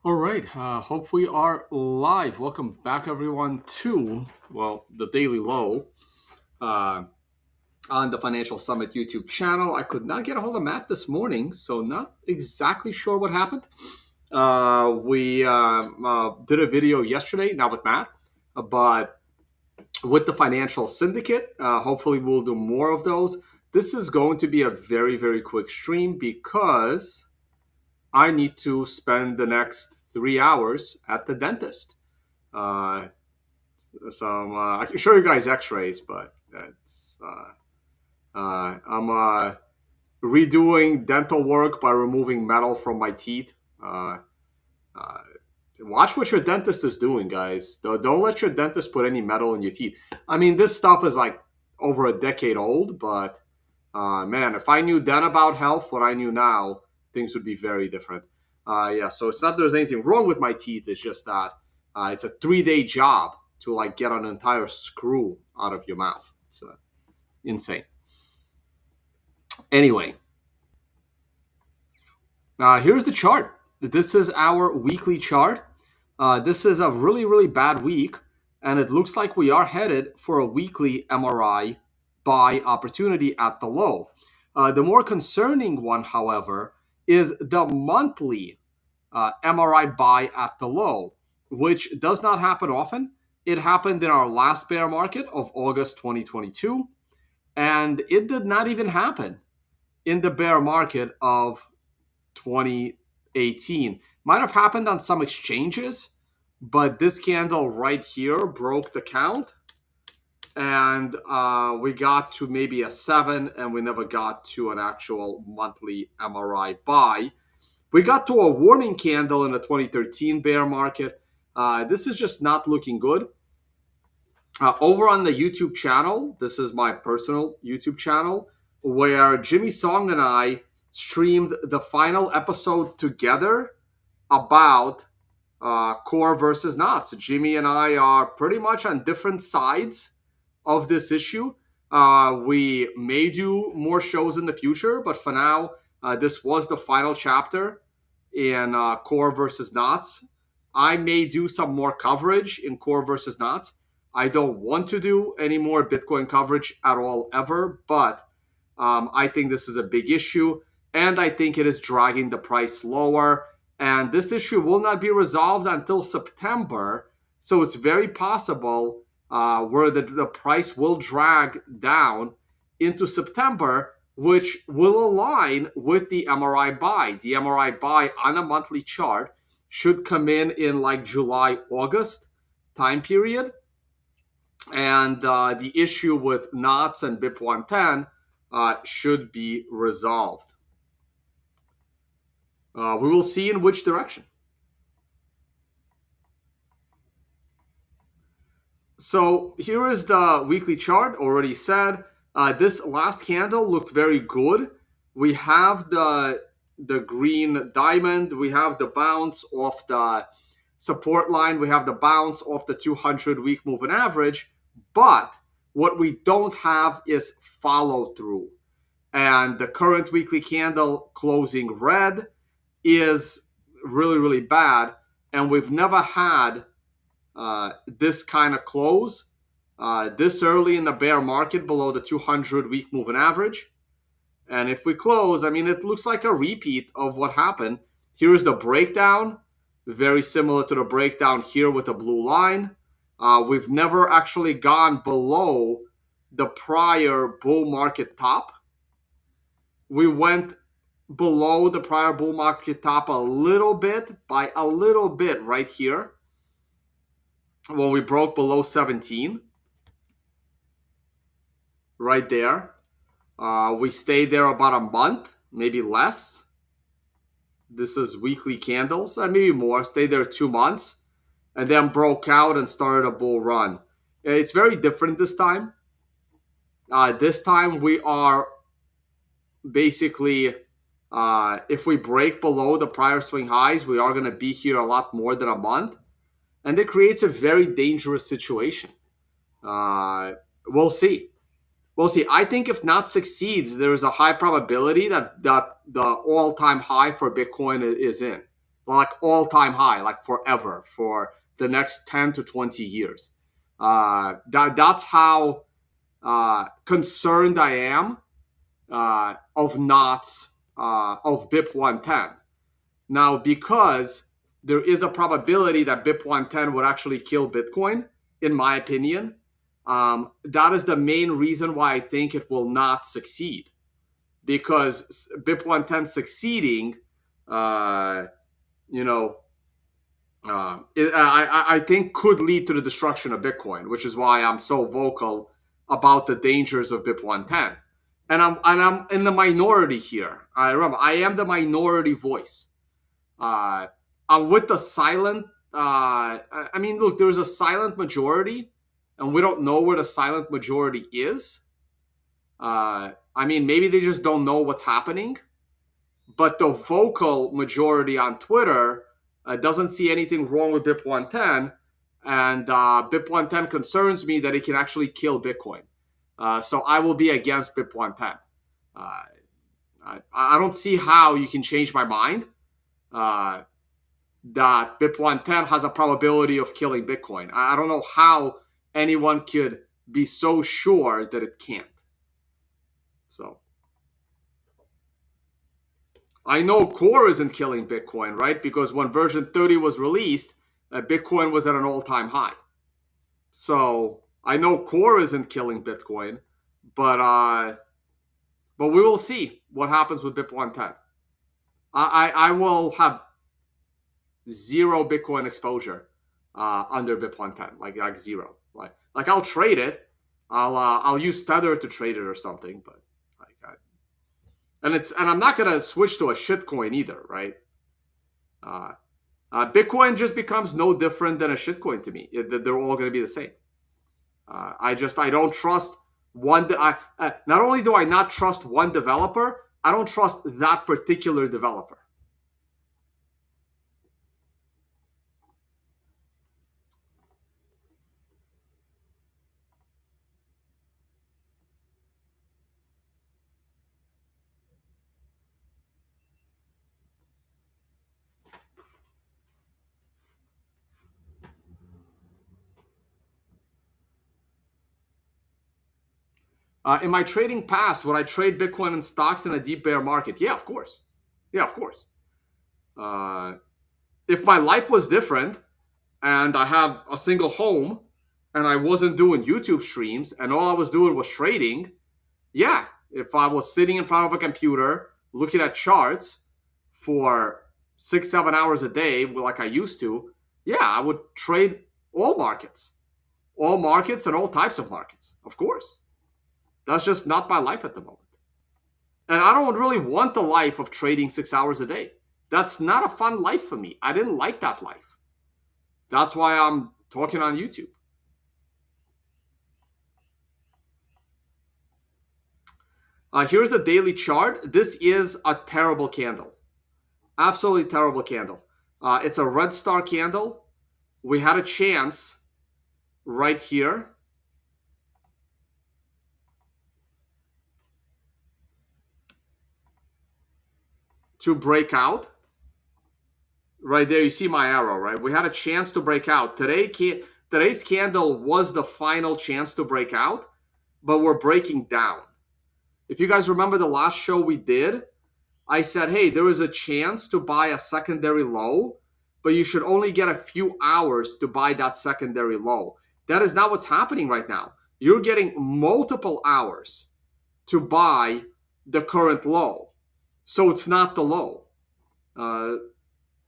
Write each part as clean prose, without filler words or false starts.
All right. Hope we are live. Welcome back, everyone, to the Daily Low uh, on the Financial Summit YouTube channel. I could not get a hold of Matt this morning, so not exactly sure what happened. We did a video yesterday, not with Matt, but with the Financial Syndicate. Hopefully, we'll do more of those. This is going to be a very, very quick stream because I need to spend the next 3 hours at the dentist. Uh, I can show you guys X-rays, but I'm redoing dental work by removing metal from my teeth. Uh, uh, Watch what your dentist is doing, guys. Don't let your dentist put any metal in your teeth. I mean, this stuff is like over a decade old, but man, if I knew then about health what I knew now, things would be very different. Yeah, so it's not that there's anything wrong with my teeth. It's just that it's a 3-day job to like get an entire screw out of your mouth. It's insane. Anyway, here's the chart. This is our weekly chart. This is a really, really bad week, and it looks like we are headed for a weekly MRI buy opportunity at the low. The more concerning one, however, is the monthly MRI buy at the low, which does not happen often. It happened in our last bear market of August 2022, and it did not even happen in the bear market of 2018. Might have happened on some exchanges, but this candle right here broke the count, and we got to maybe a 7, and we never got to an actual monthly MRI buy. We got to a warning candle in the 2013 bear market. This is just not looking good. Over on the YouTube channel, this is my personal YouTube channel, where Jimmy Song and I streamed the final episode together about core versus not. So Jimmy and I are pretty much on different sides of this issue. We may do more shows in the future, but for now, this was the final chapter in core versus knots. I may do some more coverage in core versus knots. I don't want to do any more Bitcoin coverage at all ever, but I think this is a big issue, and I think it is dragging the price lower. And this issue will not be resolved until September, so it's very possible where the price will drag down into September, which will align with the MRI buy. The MRI buy on a monthly chart should come in like July, August time period. And the issue with knots and BIP 110 should be resolved. We will see in which direction. So here is the weekly chart. Already said, this last candle looked very good. We have the green diamond. We have the bounce off the support line. We have the bounce off the 200-week moving average. But what we don't have is follow through. And the current weekly candle closing red is really, really bad. And we've never had this kind of close this early in the bear market below the 200-week moving average. And if we close, I mean, it looks like a repeat of what happened. Here's the breakdown, very similar to the breakdown here with the blue line. We've never actually gone below the prior bull market top. We went below the prior bull market top a little bit, by a little bit right here, when we broke below 17. Right there. We stayed there about a month, maybe less. This is weekly candles, maybe more. Stayed there 2 months, and then broke out and started a bull run. It's very different this time. This time we are basically, if we break below the prior swing highs, we are going to be here a lot more than a month. And it creates a very dangerous situation. We'll see. We'll see. I think if not succeeds, there is a high probability that the all-time high for Bitcoin is in. like all-time high, like forever, for the next 10 to 20 years. That's how concerned I am of knots of BIP 110. Now, because there is a probability that BIP 110 would actually kill Bitcoin, in my opinion, that is the main reason why I think it will not succeed. Because BIP 110 succeeding, I think could lead to the destruction of Bitcoin, which is why I'm so vocal about the dangers of BIP 110. And I'm in the minority here. I remember I am the minority voice. I'm with the silent. I mean, look, there's a silent majority, and we don't know where the silent majority is. I mean, maybe they just don't know what's happening. But the vocal majority on Twitter doesn't see anything wrong with BIP 110, and BIP 110 concerns me that it can actually kill Bitcoin. So I will be against BIP 110. I don't see how you can change my mind that BIP 110 has a probability of killing Bitcoin. I don't know how anyone could be so sure that it can't. So I know Core isn't killing Bitcoin, right? Because when version 30 was released, Bitcoin was at an all-time high. So I know Core isn't killing Bitcoin, but we will see what happens with BIP 110. I will have zero Bitcoin exposure under BIP 110, like zero. Like I'll trade it. I'll use Tether to trade it or something, but and I'm not gonna switch to a shitcoin either, right? Bitcoin just becomes no different than a shitcoin to me. They're all gonna be the same. I don't trust one. Not only do I not trust one developer, I don't trust that particular developer. In my trading past, would I trade Bitcoin and stocks in a deep bear market? Yeah, of course. Yeah, of course. If my life was different and I have a single home and I wasn't doing YouTube streams and all I was doing was trading, yeah, if I was sitting in front of a computer looking at charts for 6-7 hours a day like I used to, yeah, I would trade all markets and all types of markets, of course. That's just not my life at the moment. And I don't really want the life of trading 6 hours a day. That's not a fun life for me. I didn't like that life. That's why I'm talking on YouTube. Here's the daily chart. This is a terrible candle. Absolutely terrible candle. It's a red star candle. We had a chance right here to break out. Right there, you see my arrow, right? We had a chance to break out. Today's candle was the final chance to break out, but we're breaking down. If you guys remember the last show we did, I said, hey, there is a chance to buy a secondary low, but you should only get a few hours to buy that secondary low. That is not what's happening right now. You're getting multiple hours to buy the current low. So it's not the low.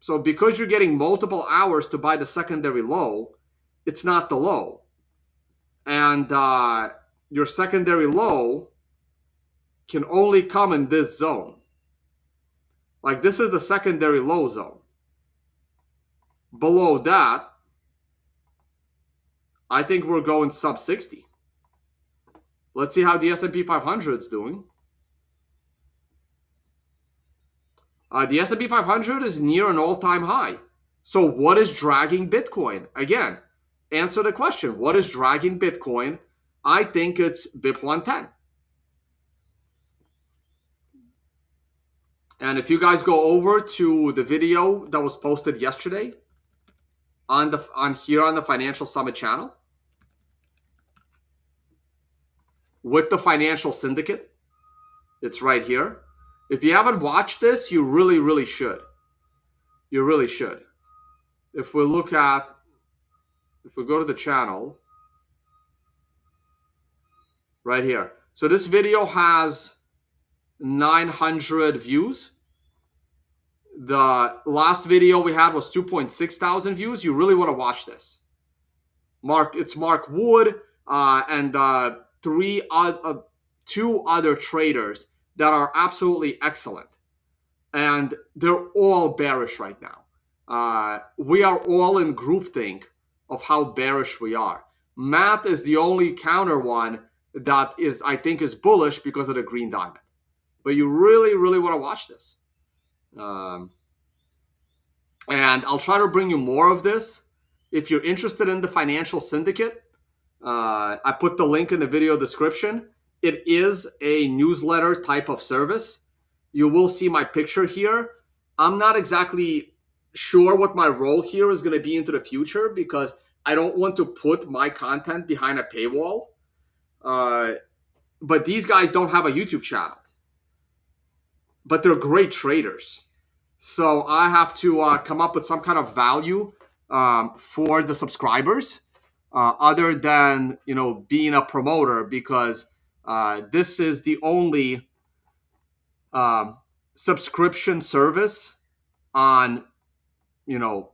So because you're getting multiple hours to buy the secondary low, it's not the low. And your secondary low can only come in this zone. Like this is the secondary low zone. Below that, I think we're going sub 60. Let's see how the S&P 500 is doing. The S&P 500 is near an all-time high. So what is dragging Bitcoin? Again, answer the question. What is dragging Bitcoin? I think it's BIP 110. And if you guys go over to the video that was posted yesterday on here on the Financial Summit channel with the Financial Syndicate, it's right here. If you haven't watched this, you really, really should. You really should. If we go to the channel right here. So this video has 900 views. The last video we had was 2.6 thousand views. You really want to watch this. It's Mark Wood and two other traders that are absolutely excellent. And they're all bearish right now. We are all in groupthink of how bearish we are. Matt is the only counter one that I think is bullish because of the green diamond. But you really, really want to watch this. And I'll try to bring you more of this. If you're interested in the Financial Syndicate, I put the link in the video description. It is a newsletter type of service. You will see my picture here. I'm not exactly sure what my role here is going to be into the future because I don't want to put my content behind a paywall. But these guys don't have a YouTube channel. But they're great traders. So I have to come up with some kind of value for the subscribers other than, being a promoter, because this is the only subscription service on,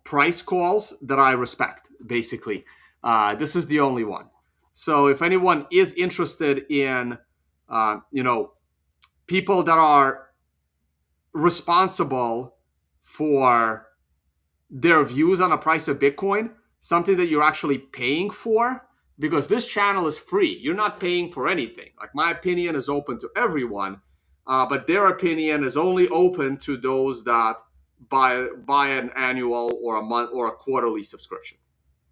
price calls that I respect, basically. This is the only one. So if anyone is interested in, people that are responsible for their views on the price of Bitcoin, something that you're actually paying for, because this channel is free. You're not paying for anything. Like, my opinion is open to everyone, but their opinion is only open to those that buy an annual or a month or a quarterly subscription.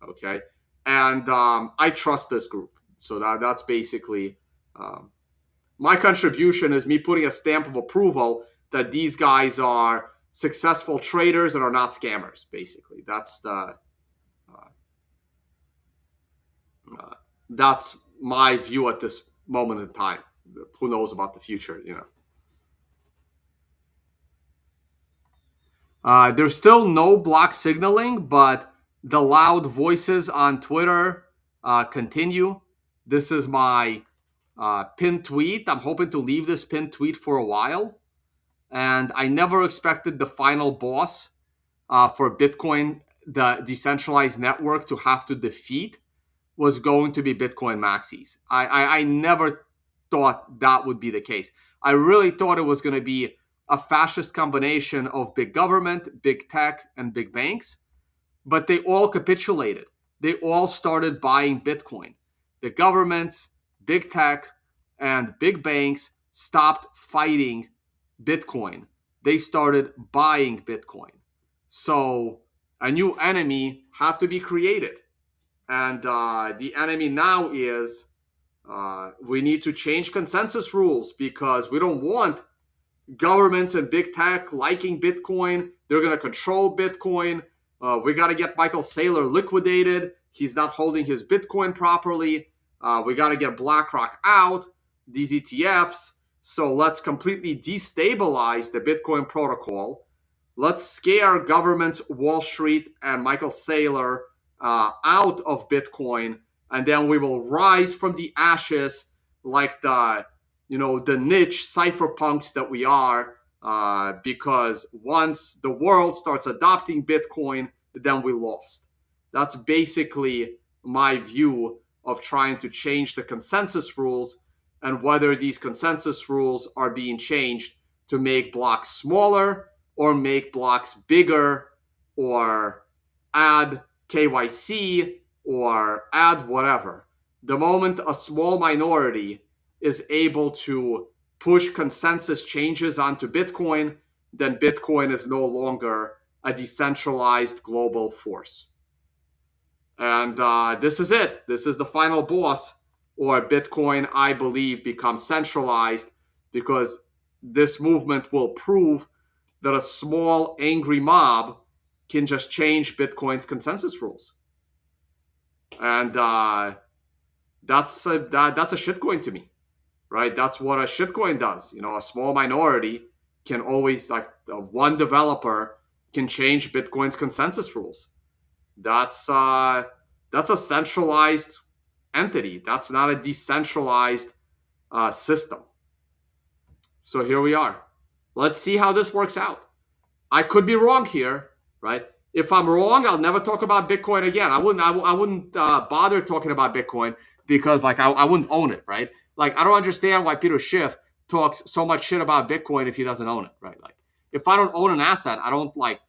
Okay, and I trust this group, so that's basically my contribution is me putting a stamp of approval that these guys are successful traders and are not scammers. Basically, that's my view at this moment in time. Who knows about the future, There's still no block signaling, but the loud voices on Twitter continue. This is my pinned tweet. I'm hoping to leave this pinned tweet for a while. And I never expected the final boss for Bitcoin, the decentralized network, to have to defeat was going to be Bitcoin maxis. I never thought that would be the case. I really thought it was going to be a fascist combination of big government, big tech, and big banks. But they all capitulated. They all started buying Bitcoin. The governments, big tech, and big banks stopped fighting Bitcoin. They started buying Bitcoin. So a new enemy had to be created. And the enemy now is we need to change consensus rules, because we don't want governments and big tech liking Bitcoin. They're going to control Bitcoin. We got to get Michael Saylor liquidated. He's not holding his Bitcoin properly. We got to get BlackRock out, these ETFs. So let's completely destabilize the Bitcoin protocol. Let's scare governments, Wall Street, and Michael Saylor out of Bitcoin. And then we will rise from the ashes like the niche cypherpunks that we are. Because once the world starts adopting Bitcoin, then we lost. That's basically my view of trying to change the consensus rules, and whether these consensus rules are being changed to make blocks smaller or make blocks bigger or add KYC or add whatever. The moment a small minority is able to push consensus changes onto Bitcoin, then Bitcoin is no longer a decentralized global force. And this is it. This is the final boss, or Bitcoin, I believe, becomes centralized, because this movement will prove that a small angry mob can just change Bitcoin's consensus rules. And that's a shitcoin to me, right? That's what a shitcoin does. A small minority can always, like, one developer can change Bitcoin's consensus rules. That's a centralized entity. That's not a decentralized system. So here we are. Let's see how this works out. I could be wrong here, right? If I'm wrong, I'll never talk about Bitcoin again. I wouldn't bother talking about Bitcoin because, like, I wouldn't own it, right? Like, I don't understand why Peter Schiff talks so much shit about Bitcoin if he doesn't own it, right? Like, if I don't own an asset, I don't, like,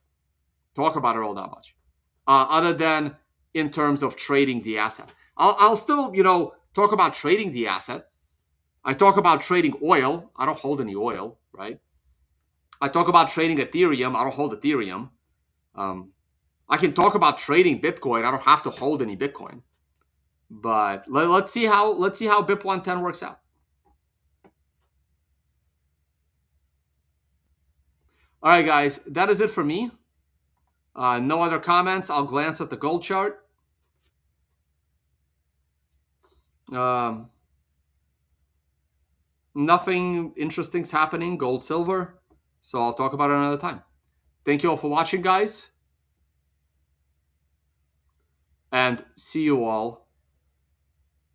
talk about it all that much, other than in terms of trading the asset. I'll still, talk about trading the asset. I talk about trading oil. I don't hold any oil, right? I talk about trading Ethereum. I don't hold Ethereum. I can talk about trading Bitcoin. I don't have to hold any Bitcoin. But let's see how BIP 110 works out. All right, guys, that is it for me. No other comments. I'll glance at the gold chart. Nothing interesting's happening, gold, silver. So I'll talk about it another time. Thank you all for watching, guys. And see you all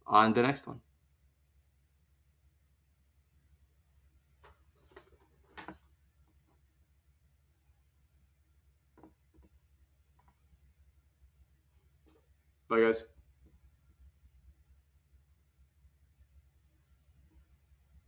on the next one. Bye, guys.